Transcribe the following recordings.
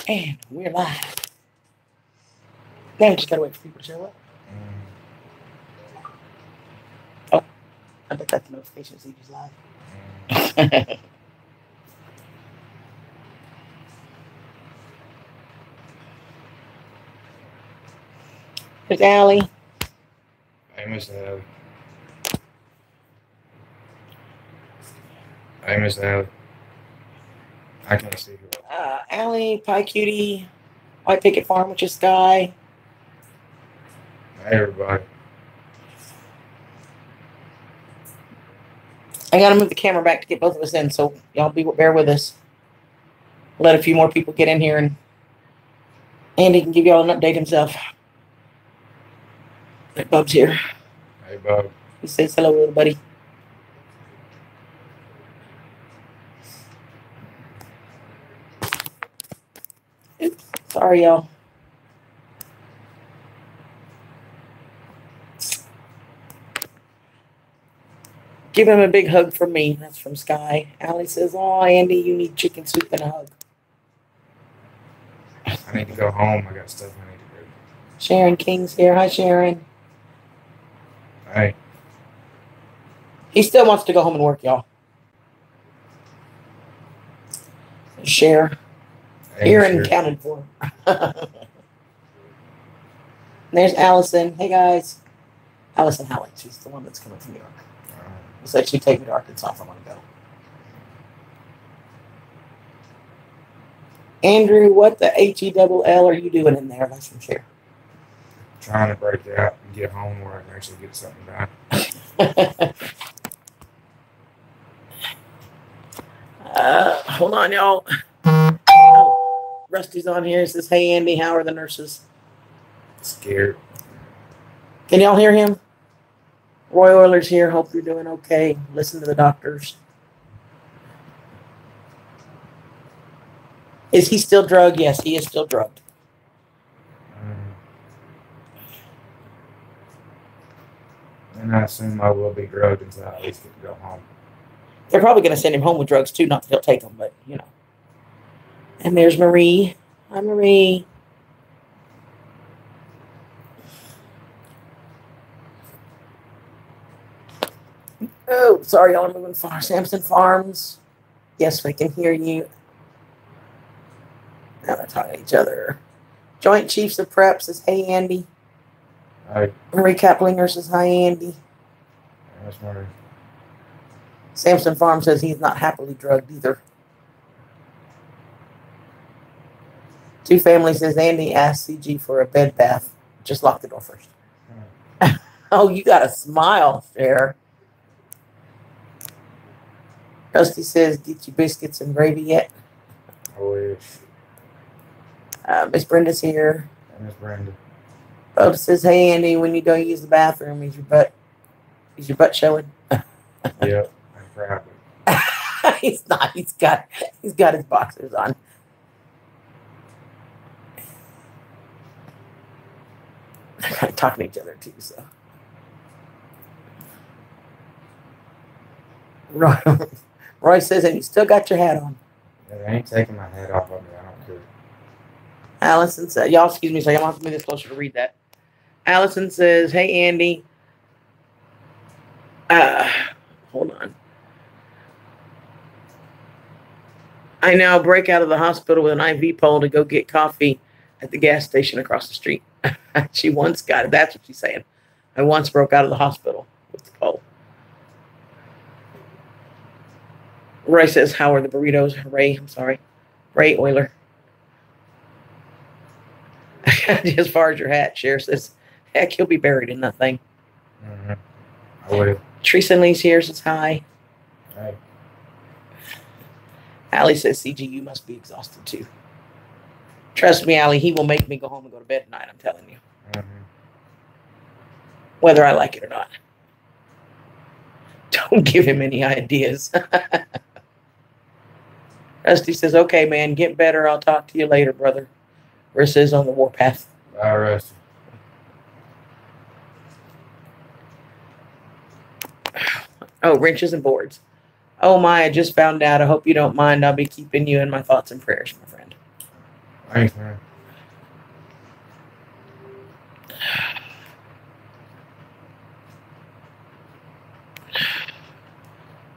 And we're live. Now we just gotta wait for people to show up. Oh, I bet that's the notification so he's live. There's Allie. I must have. I can't see who. Allie, Pie Cutie, White Picket Farm, which is Sky. Hi, everybody. I gotta move the camera back to get both of us in, so y'all bear with us. Let a few more people get in here, and Andy can give y'all an update himself. Bub's here. Hey, Bub. He says hello, little buddy. Oops, sorry, y'all. Give him a big hug from me. That's from Sky. Allie says, "Oh, Andy, you need chicken soup and a hug." I need to go home. I got stuff I need to do. Sharon King's here. Hi, Sharon. Hey. He still wants to go home and work, y'all. Share. Here and accounted for. There's Allison. Hey, guys. Allison Howard. She's the one that's coming from New York. Said she'd take me to Arkansas if I want to go. Andrew, what the HELL are you doing in there? That's from Cher. Trying to break it out and get home where I can actually get something done. Hold on, y'all. Oh, Rusty's on here. He says, "Hey, Andy, how are the nurses?" Scared. Can y'all hear him? Roy Euler's here. Hope you're doing okay. Listen to the doctors. Is he still drugged? Yes, he is still drugged. And I assume I will be drugged until I at least get to go home. They're probably going to send him home with drugs too. Not that he'll take them, but you know. And there's Marie. Hi, Marie. Oh, sorry, y'all are moving far. Samson Farms. Yes, we can hear you. Now they're talking to each other. Joint Chiefs of Prep says, "Hey, Andy." Hi. Marie Kaplinger says, "Hi, Andy." That's Marie. Samson Farm says he's not happily drugged either. Two Family says, "Andy asked CG for a bed bath. Just lock the door first." Oh, you got a smile, Cher. Rusty says, "Get your biscuits and gravy yet?" I wish. Miss Brenda's here. Miss Brenda. Bub says, "Hey, Andy, when you don't use the bathroom, is your butt showing?" Yep, I'm proud. He's not. He's got his boxers on. They're kind of talking to each other too, so. Roy says, "And you still got your hat on." Yeah, I ain't taking my hat off of me. I don't care. Allison said, y'all, excuse me, so I'm going to have to move this closer to read that. Allison says, "Hey, Andy." Hold on. "I now break out of the hospital with an IV pole to go get coffee at the gas station across the street." She once got it. That's what she's saying. "I once broke out of the hospital with the pole." Ray says, "How are the burritos?" Ray Euler. As far as your hat, Cher says, "Heck, he'll be buried in that thing." Mm-hmm. I will. Teresa Lee's here, says hi. Hi. Allie says, "CG, you must be exhausted too." Trust me, Allie, he will make me go home and go to bed tonight, I'm telling you. Mm-hmm. Whether I like it or not. Don't give him any ideas. Rusty says, "Okay, man, get better. I'll talk to you later, brother." Rissa is on the warpath. Bye, Rusty. Oh, wrenches and boards. "Oh, my, I just found out. I hope you don't mind. I'll be keeping you in my thoughts and prayers, my friend." Thanks, man.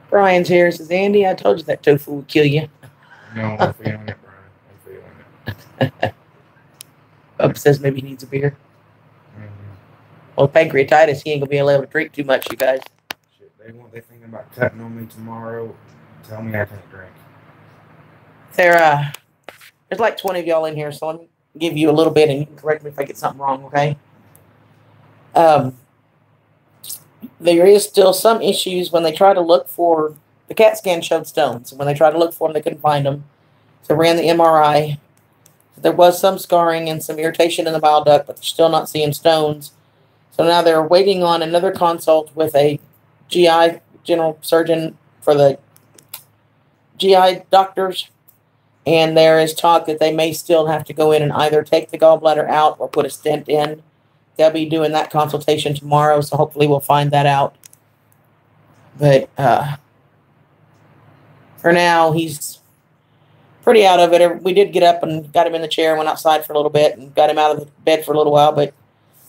Brian's here. Says, Andy, I told you that tofu would kill you. No, I'm feeling it, Brian. I'm feeling it. Bub says maybe he needs a beer. Mm-hmm. Well, pancreatitis, he ain't gonna be able to drink too much, you guys. Shit, they're thinking about cutting on me tomorrow. Tell me I can't drink. There's like 20 of y'all in here, so let me give you a little bit and you can correct me if I get something wrong, okay? There is still some issues when they try to look for, the CAT scan showed stones. And when they tried to look for them, they couldn't find them. So ran the MRI. There was some scarring and some irritation in the bile duct, but they're still not seeing stones. So now they're waiting on another consult with a GI general surgeon for the GI doctors. And there is talk that they may still have to go in and either take the gallbladder out or put a stent in. They'll be doing that consultation tomorrow, so hopefully we'll find that out. But for now, he's pretty out of it. We did get up and got him in the chair, went outside for a little bit, and got him out of the bed for a little while. But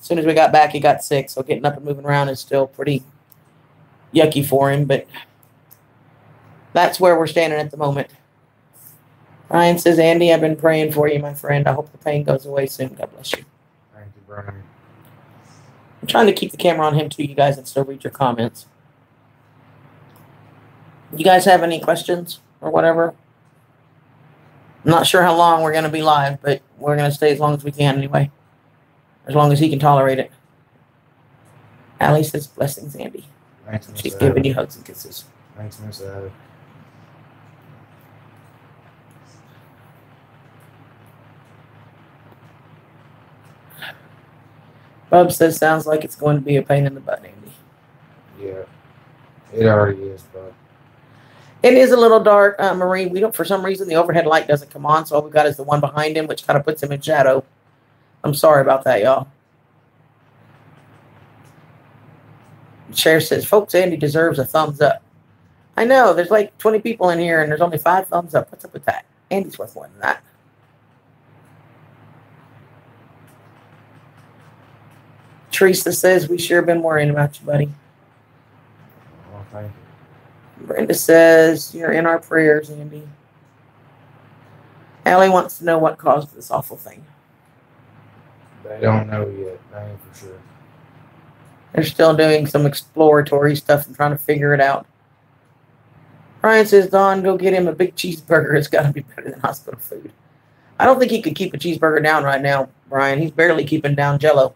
as soon as we got back, he got sick. So getting up and moving around is still pretty yucky for him. But that's where we're standing at the moment. Ryan says, Andy, I've been praying for you, my friend. I hope the pain goes away soon. God bless you. Thank you, Brian. I'm trying to keep the camera on him too, you guys, and still read your comments. You guys have any questions or whatever? I'm not sure how long we're going to be live, but we're going to stay as long as we can anyway. As long as he can tolerate it. Allie says, blessings, Andy. Thanks, Miss She's Abby. giving you hugs and kisses. Thanks, Miss Abby. Bub says, sounds like it's going to be a pain in the butt, Andy. Yeah, it already is, but It is a little dark, Marie. We don't, for some reason, the overhead light doesn't come on, so all we've got is the one behind him, which kind of puts him in shadow. I'm sorry about that, y'all. Cher says, folks, Andy deserves a thumbs up. I know, there's like 20 people in here, and there's only 5 thumbs up. What's up with that? Andy's worth more than that. Teresa says, we sure been worrying about you, buddy. well, thank you. Brenda says, you're in our prayers, Andy. Allie wants to know what caused this awful thing. They don't know yet. That ain't for sure. They're still doing some exploratory stuff and trying to figure it out. Ryan says, Don, go get him a big cheeseburger. It's got to be better than hospital food. I don't think he could keep a cheeseburger down right now, Brian. He's barely keeping down Jell-O.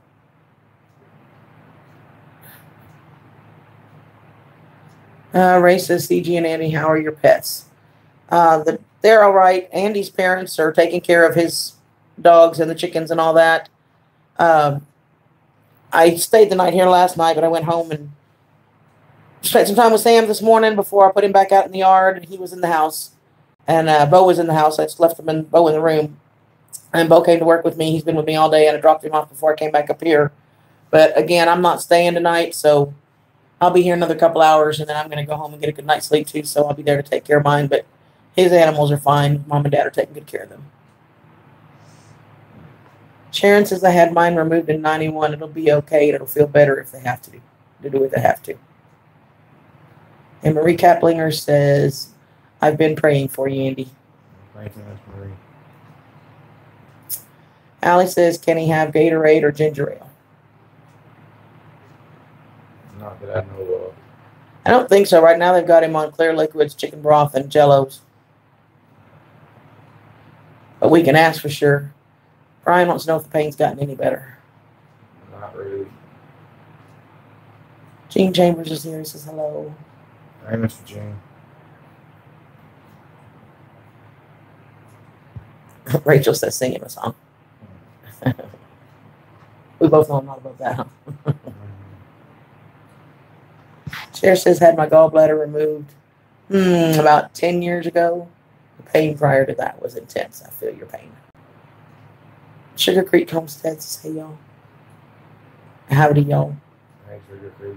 Ray says, CG and Andy, how are your pets? They're all right. Andy's parents are taking care of his dogs and the chickens and all that. I stayed the night here last night, but I went home and spent some time with Sam this morning before I put him back out in the yard. He was in the house, and Bo was in the house. I just left him and Bo in the room, and Bo came to work with me. He's been with me all day, and I dropped him off before I came back up here. But again, I'm not staying tonight, so I'll be here another couple hours, and then I'm going to go home and get a good night's sleep too. So I'll be there to take care of mine. But his animals are fine. Mom and Dad are taking good care of them. Sharon says, I had mine removed in 91. It'll be okay. It'll feel better if they have to do what they have to. And Marie Kaplinger says, I've been praying for you, Andy. Thank you, Miss Marie. Allie says, can he have Gatorade or ginger ale? Not that I know of. I don't think so. Right now they've got him on clear liquids, chicken broth, and Jell-Os. But we can ask for sure. Brian wants to know if the pain's gotten any better. Not really. Gene Chambers is here. He says hello. Hey, Mr. Gene. Rachel says sing him a song. We both know I'm not above that, huh? Cher says, had my gallbladder removed about 10 years ago. The pain prior to that was intense. I feel your pain. Sugar Creek Homestead says, hey, y'all. Howdy, y'all. Hey, Sugar Creek.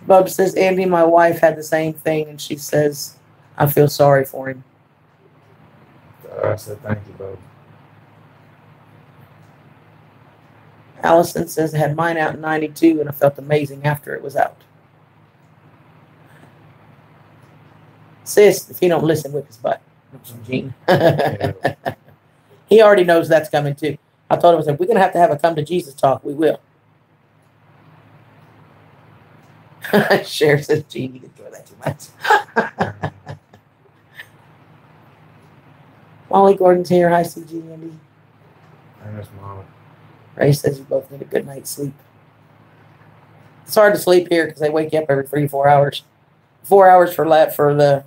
Bub says, Andy, my wife had the same thing, and she says, I feel sorry for him. I said thank you both. Allison says I had mine out in 92 and I felt amazing after it was out. Sis, if you don't listen, whip his butt. Gene. He already knows that's coming too. I told him, I said, we're going to have a come to Jesus talk. We will. Cher says, Gene, you enjoy that too much. Molly Gordon's here. Hi, CG Andy. I miss Molly. Ray says you both need a good night's sleep. It's hard to sleep here because they wake you up every 3 to 4 hours. 4 hours for the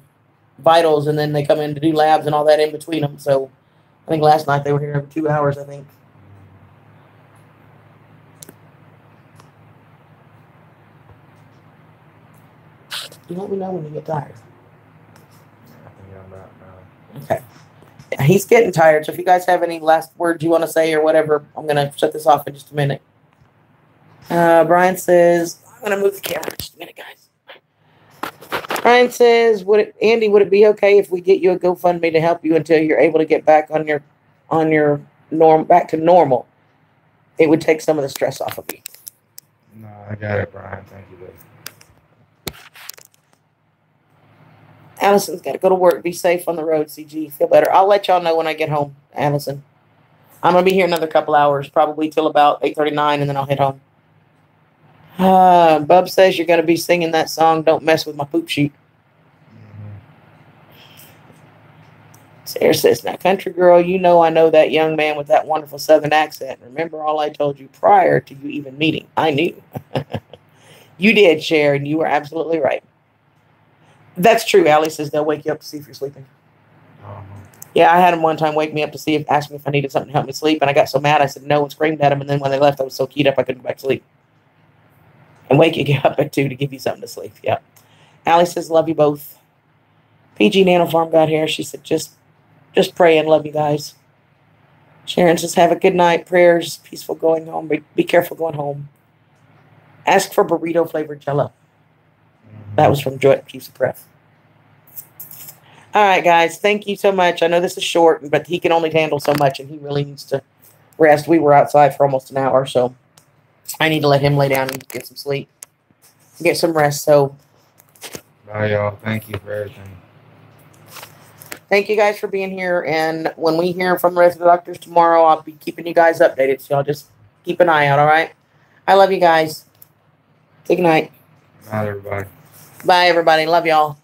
vitals, and then they come in to do labs and all that in between them. So I think last night they were here every 2 hours, I think. You let me know when you get tired. I think I'm about now. Okay. Yeah, he's getting tired, so if you guys have any last words you want to say or whatever, I'm going to shut this off in just a minute. Brian says, I'm going to move the camera in just a minute, guys. Brian says, Andy, would it be okay if we get you a GoFundMe to help you until you're able to get back on your back to normal? It would take some of the stress off of you. No, I got it, Brian. Thank you, babe. Allison's got to go to work. Be safe on the road, CG. Feel better. I'll let y'all know when I get home, Allison. I'm going to be here another couple hours, probably till about 8:39, and then I'll head home. Bub says you're going to be singing that song, Don't Mess With My Poop Sheet. Sarah says, now, country girl, you know I know that young man with that wonderful southern accent. Remember all I told you prior to you even meeting. I knew. You did, Cher, and you were absolutely right. That's true. Allie says they'll wake you up to see if you're sleeping. Yeah, I had him one time wake me up to ask me if I needed something to help me sleep, and I got so mad I said no and screamed at him, and then when they left, I was so keyed up I couldn't go back to sleep. And wake you up at 2 to give you something to sleep. Yep. Allie says, love you both. PG Nano Farm got here. She said, just pray and love you guys. Sharon says, have a good night. Prayers, peaceful going home. Be careful going home. Ask for burrito flavored jello. That was from Joy Chiefs of Breath. All right, guys. Thank you so much. I know this is short, but he can only handle so much, and he really needs to rest. We were outside for almost an hour, so I need to let him lay down and get some sleep, get some rest. So, bye, y'all. Thank you for everything. Thank you guys for being here. And when we hear from the rest of the doctors tomorrow, I'll be keeping you guys updated. So y'all just keep an eye out, all right? I love you guys. Good night. Night, everybody. Bye, everybody. Love y'all.